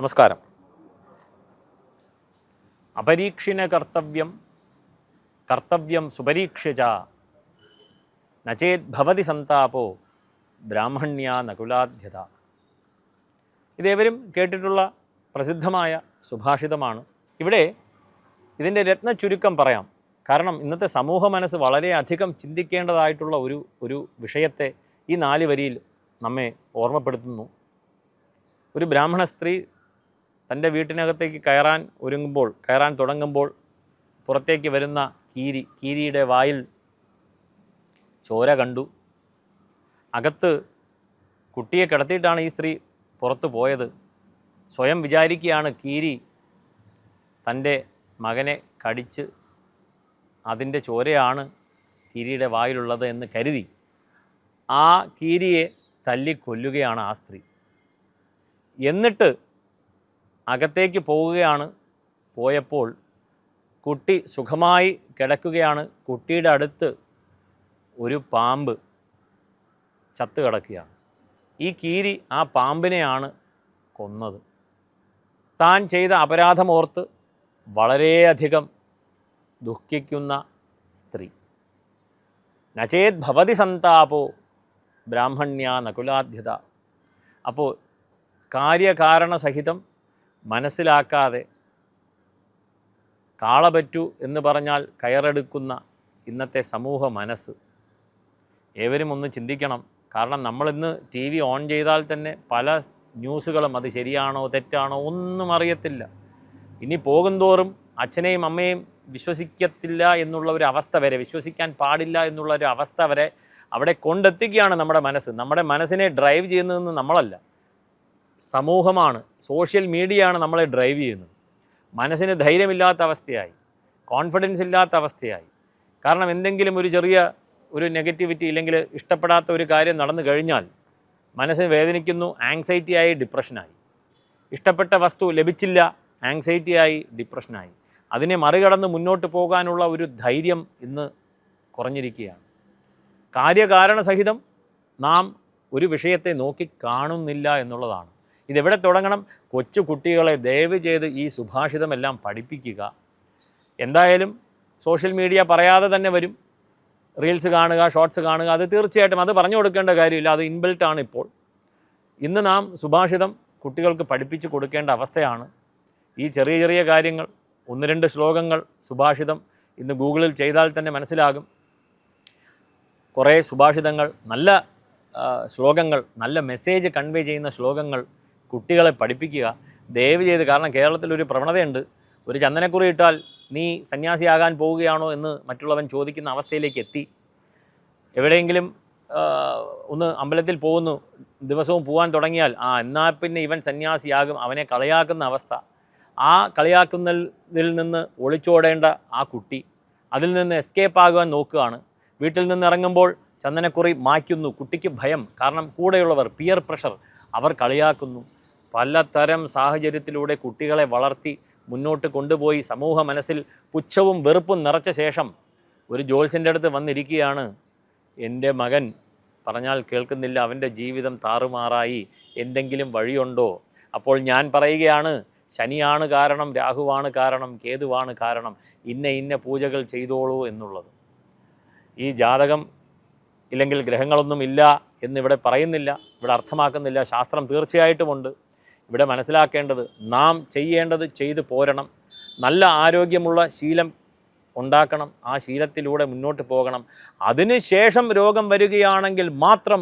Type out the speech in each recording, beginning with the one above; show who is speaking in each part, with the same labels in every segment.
Speaker 1: നമസ്കാരം. അപരീക്ഷിന കർത്തവ്യം കർത്തവ്യം സുപരീക്ഷ്യച നചേത് ഭവതി സന്താപോ ബ്രാഹ്മണ്യാ നകുലാധ്യത. ഇതേവരും കേട്ടിട്ടുള്ള പ്രസിദ്ധമായ സുഭാഷിതമാണ്. ഇവിടെ ഇതിൻ്റെ രത്ന ചുരുക്കം പറയാം. കാരണം ഇന്നത്തെ സമൂഹ മനസ്സ് വളരെയധികം ചിന്തിക്കേണ്ടതായിട്ടുള്ള ഒരു വിഷയത്തെ ഈ 4 വരിയിൽ നമ്മെ ഓർമ്മപ്പെടുത്തുന്നു. ഒരു ബ്രാഹ്മണ സ്ത്രീ തൻ്റെ വീട്ടിനകത്തേക്ക് കയറാൻ തുടങ്ങുമ്പോൾ പുറത്തേക്ക് വരുന്ന കീരിയുടെ വായിൽ ചോര കണ്ടു. അകത്ത് കുട്ടിയെ കിടത്തിയിട്ടാണ് ഈ സ്ത്രീ പുറത്തു പോയത്. സ്വയം വിചാരിക്കുകയാണ് കീരി തൻ്റെ മകനെ കടിച്ച് അതിൻ്റെ ചോരയാണ് കീരിയുടെ വായിലുള്ളത് എന്ന് കരുതി ആ കീരിയെ തല്ലിക്കൊല്ലുകയാണ് ആ സ്ത്രീ. എന്നിട്ട് അകത്തേക്ക് പോയപ്പോൾ കുട്ടി സുഖമായി കിടക്കുകയാണ്. കുട്ടിയുടെ അടുത്ത് ഒരു പാമ്പ് ചത്തു കിടക്കുകയാണ്. ഈ കീരി ആ പാമ്പിനെയാണ് കൊന്നത്. താൻ ചെയ്ത അപരാധമോർത്ത് വളരെയധികം ദുഃഖിക്കുന്ന സ്ത്രീ. നചേത് ഭവതി സന്താപോ ബ്രാഹ്മണ്യാ നകുലാധ്യത. അപ്പോൾ കാര്യകാരണസഹിതം മനസ്സിലാക്കാതെ കാളപറ്റു എന്ന് പറഞ്ഞാൽ കയറെടുക്കുന്ന ഇന്നത്തെ സമൂഹ മനസ്സ് ഏവരും ഒന്ന് ചിന്തിക്കണം. കാരണം നമ്മളിന്ന് TV ഓൺ ചെയ്താൽ തന്നെ പല ന്യൂസുകളും അത് ശരിയാണോ തെറ്റാണോ ഒന്നും അറിയത്തില്ല. ഇനി പോകുന്തോറും അച്ഛനെയും അമ്മയെയും വിശ്വസിക്കത്തില്ല എന്നുള്ള ഒരു അവസ്ഥ വരെ, വിശ്വസിക്കാൻ പാടില്ല എന്നുള്ള ഒരു അവസ്ഥ വരെ അവിടെ കൊണ്ടെത്തിക്കുകയാണ് നമ്മുടെ മനസ്സ്. നമ്മുടെ മനസ്സിനെ ഡ്രൈവ് ചെയ്യുന്നതെന്ന് നമ്മളല്ല, സമൂഹമാണ്, സോഷ്യൽ മീഡിയയാണ് നമ്മളെ ഡ്രൈവ് ചെയ്യുന്നത്. മനസ്സിന് ധൈര്യമില്ലാത്ത അവസ്ഥയായി, കോൺഫിഡൻസ് ഇല്ലാത്ത അവസ്ഥയായി. കാരണം എന്തെങ്കിലും ഒരു നെഗറ്റിവിറ്റി ഇല്ലെങ്കിൽ ഇഷ്ടപ്പെടാത്ത ഒരു കാര്യം നടന്നു കഴിഞ്ഞാൽ മനസ്സിന് വേദനിക്കുന്നു, ആങ്സൈറ്റിയായി, ഡിപ്രഷനായി. ഇഷ്ടപ്പെട്ട വസ്തു ലഭിച്ചില്ല, ആങ്സൈറ്റിയായി, ഡിപ്രഷനായി. അതിനെ മറികടന്ന് മുന്നോട്ട് പോകാനുള്ള ഒരു ധൈര്യം ഇന്ന് കുറഞ്ഞിരിക്കുകയാണ്. കാര്യകാരണസഹിതം നാം ഒരു വിഷയത്തെ നോക്കി കാണുന്നില്ല എന്നുള്ളതാണ്. ഇതെവിടെ തുടങ്ങണം? കൊച്ചു കുട്ടികളെ ദയവ് ചെയ്ത് ഈ സുഭാഷിതമെല്ലാം പഠിപ്പിക്കുക. എന്തായാലും സോഷ്യൽ മീഡിയ പറയാതെ തന്നെ വരും. റീൽസ് കാണുക, ഷോർട്സ് കാണുക, അത് തീർച്ചയായിട്ടും അത് പറഞ്ഞു കൊടുക്കേണ്ട കാര്യമില്ല, അത് ഇൻബിൽട്ടാണ്. ഇപ്പോൾ ഇന്ന് നാം സുഭാഷിതം കുട്ടികൾക്ക് പഠിപ്പിച്ച് കൊടുക്കേണ്ട അവസ്ഥയാണ്. ഈ ചെറിയ ചെറിയ കാര്യങ്ങൾ, 1-2 ശ്ലോകങ്ങൾ സുഭാഷിതം ഇന്ന് ഗൂഗിളിൽ ചെയ്താൽ തന്നെ മനസ്സിലാകും. കുറേ സുഭാഷിതങ്ങൾ, നല്ല ശ്ലോകങ്ങൾ, നല്ല മെസ്സേജ് കൺവേ ചെയ്യുന്ന ശ്ലോകങ്ങൾ കുട്ടികളെ പഠിപ്പിക്കുക ദയവ് ചെയ്ത്. കാരണം കേരളത്തിലൊരു പ്രവണതയുണ്ട്, ഒരു ചന്ദനക്കുറി ഇട്ടാൽ നീ സന്യാസിയാകാൻ പോവുകയാണോ എന്ന് മറ്റുള്ളവൻ ചോദിക്കുന്ന അവസ്ഥയിലേക്ക് എത്തി. എവിടെയെങ്കിലും ഒന്ന് അമ്പലത്തിൽ പോകുന്നു, ദിവസവും പോകാൻ തുടങ്ങിയാൽ എന്നാൽ പിന്നെ ഇവൻ സന്യാസിയാകും, അവനെ കളിയാക്കുന്ന അവസ്ഥ. ആ കളിയാക്കുന്നതിൽ നിന്ന് ഒളിച്ചോടേണ്ട ആ കുട്ടി അതിൽ നിന്ന് എസ്കേപ്പ് ആകുവാൻ നോക്കുകയാണ്. വീട്ടിൽ നിന്ന് ഇറങ്ങുമ്പോൾ ചന്ദനക്കുറി മായ്ക്കുന്നു. കുട്ടിക്ക് ഭയം, കാരണം കൂടെയുള്ളവർ, പിയർ പ്രഷർ, അവർ കളിയാക്കുന്നു. പലതരം സാഹചര്യത്തിലൂടെ കുട്ടികളെ വളർത്തി മുന്നോട്ട് കൊണ്ടുപോയി സമൂഹ മനസ്സിൽ പുച്ഛവും വെറുപ്പും നിറച്ച ശേഷം ഒരു ജോത്സ്യൻ്റെ അടുത്ത് വന്നിരിക്കുകയാണ്. എൻ്റെ മകൻ പറഞ്ഞാൽ കേൾക്കുന്നില്ല, അവൻ്റെ ജീവിതം താറുമാറായി, എന്തെങ്കിലും വഴിയുണ്ടോ? അപ്പോൾ ഞാൻ പറയുകയാണ്, ശനിയാണ് കാരണം, രാഹുവാണ് കാരണം, കേതുവാണ് കാരണം, ഇന്ന പൂജകൾ ചെയ്തോളൂ എന്നുള്ളത്. ഈ ജാതകം ഇല്ലെങ്കിൽ ഗ്രഹങ്ങളൊന്നും ഇല്ല എന്നിവിടെ പറയുന്നില്ല, ഇവിടെ അർത്ഥമാക്കുന്നില്ല. ശാസ്ത്രം തീർച്ചയായിട്ടുമുണ്ട്. ഇവിടെ മനസ്സിലാക്കേണ്ടത്, നാം ചെയ്യേണ്ടത് ചെയ്തു പോരണം. നല്ല ആരോഗ്യമുള്ള ശീലം ഉണ്ടാക്കണം, ആ ശീലത്തിലൂടെ മുന്നോട്ട് പോകണം. അതിനുശേഷം രോഗം വരികയാണെങ്കിൽ മാത്രം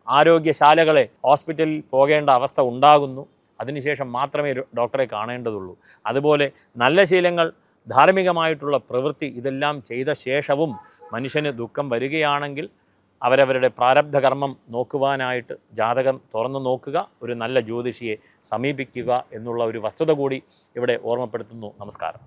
Speaker 1: ആരോഗ്യശാലകളെ, ഹോസ്പിറ്റലിൽ പോകേണ്ട അവസ്ഥ ഉണ്ടാകുന്നു. അതിനുശേഷം മാത്രമേ ഡോക്ടറെ കാണേണ്ടതുള്ളൂ. അതുപോലെ നല്ല ശീലങ്ങൾ, ധാർമ്മികമായിട്ടുള്ള പ്രവൃത്തി, ഇതെല്ലാം ചെയ്ത ശേഷവും മനുഷ്യന് ദുഃഖം വരികയാണെങ്കിൽ അവരവരുടെ പ്രാരബ്ധ കർമ്മം നോക്കുവാനായിട്ട് ജാതകം തുറന്നു നോക്കുക, ഒരു നല്ല ജ്യോതിഷിയെ സമീപിക്കുക എന്നുള്ള ഒരു വസ്തുത കൂടി ഇവിടെ ഓർമ്മപ്പെടുത്തുന്നു. നമസ്കാരം.